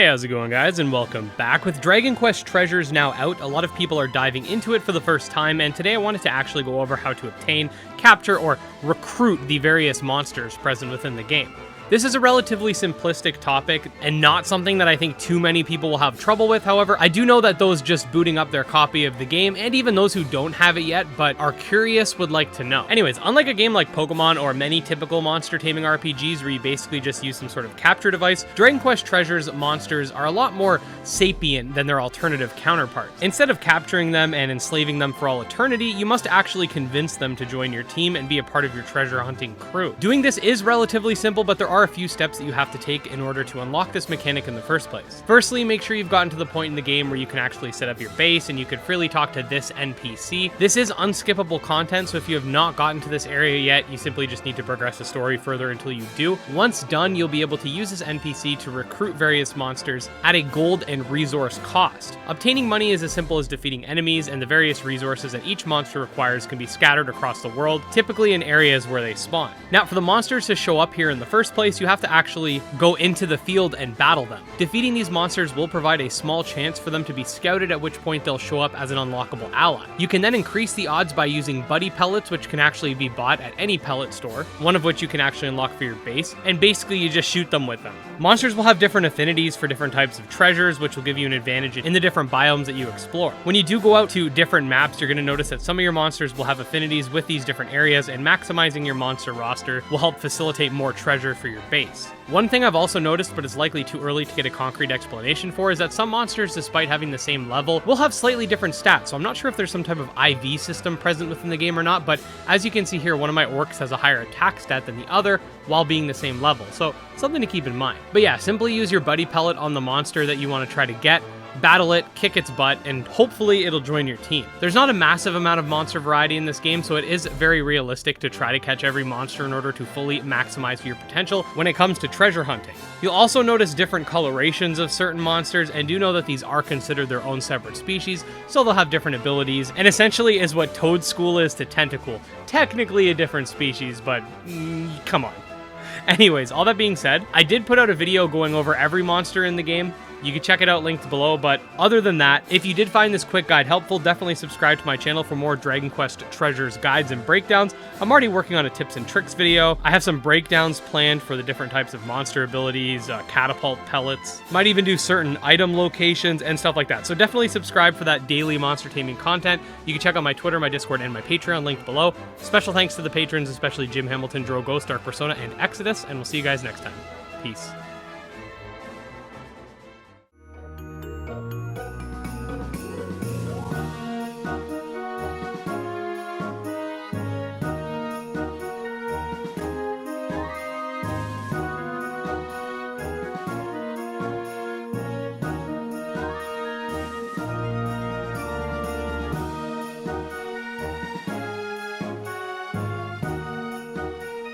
Hey, how's it going, guys, and welcome back. With Dragon Quest Treasures now out, a lot of people are diving into it for the first time, and today I wanted to actually go over how to obtain, capture, or recruit the various monsters present within the game. This is a relatively simplistic topic and not something that I think too many people will have trouble with. However, I do know that those just booting up their copy of the game, and even those who don't have it yet but are curious, would like to know. Anyways, unlike a game like Pokemon or many typical monster taming RPGs where you basically just use some sort of capture device, Dragon Quest Treasures monsters are a lot more sapient than their alternative counterparts. Instead of capturing them and enslaving them for all eternity, you must actually convince them to join your team and be a part of your treasure hunting crew. Doing this is relatively simple, but there are a few steps that you have to take in order to unlock this mechanic in the first place. Firstly, make sure you've gotten to the point in the game where you can actually set up your base and you can freely talk to this NPC. This is unskippable content, so if you have not gotten to this area yet, you simply just need to progress the story further until you do. Once done, you'll be able to use this NPC to recruit various monsters at a gold and resource cost. Obtaining money is as simple as defeating enemies, and the various resources that each monster requires can be scattered across the world, typically in areas where they spawn. Now, for the monsters to show up here in the first place, you have to actually go into the field and battle them. Defeating these monsters will provide a small chance for them to be scouted, at which point they'll show up as an unlockable ally. You can then increase the odds by using buddy pellets, which can actually be bought at any pellet store, one of which you can actually unlock for your base, and basically you just shoot them with them. Monsters will have different affinities for different types of treasures, which will give you an advantage in the different biomes that you explore. When you do go out to different maps, you're going to notice that some of your monsters will have affinities with these different areas, and maximizing your monster roster will help facilitate more treasure for your base. One thing I've also noticed, but it's likely too early to get a concrete explanation for, is that some monsters, despite having the same level, will have slightly different stats. So I'm not sure if there's some type of IV system present within the game or not, but as you can see here, one of my orcs has a higher attack stat than the other while being the same level. So something to keep in mind. But yeah, simply use your buddy pellet on the monster that you want to try to get, battle it, kick its butt, and hopefully it'll join your team. There's not a massive amount of monster variety in this game, so it is very realistic to try to catch every monster in order to fully maximize your potential when it comes to treasure hunting. You'll also notice different colorations of certain monsters, and do know that these are considered their own separate species, so they'll have different abilities, and essentially is what Toad School is to Tentacool. Technically a different species, but come on. Anyways, all that being said, I did put out a video going over every monster in the game. You can check it out linked below, but other than that, if you did find this quick guide helpful, definitely subscribe to my channel for more Dragon Quest Treasures guides and breakdowns. I'm already working on a tips and tricks video. I have some breakdowns planned for the different types of monster abilities, catapult pellets, might even do certain item locations and stuff like that. So definitely subscribe for that daily monster taming content. You can check out my Twitter, my Discord, and my Patreon linked below. Special thanks to the patrons, especially Jim Hamilton, Dro Ghost, Dark Persona, and Exodus, and we'll see you guys next time. Peace.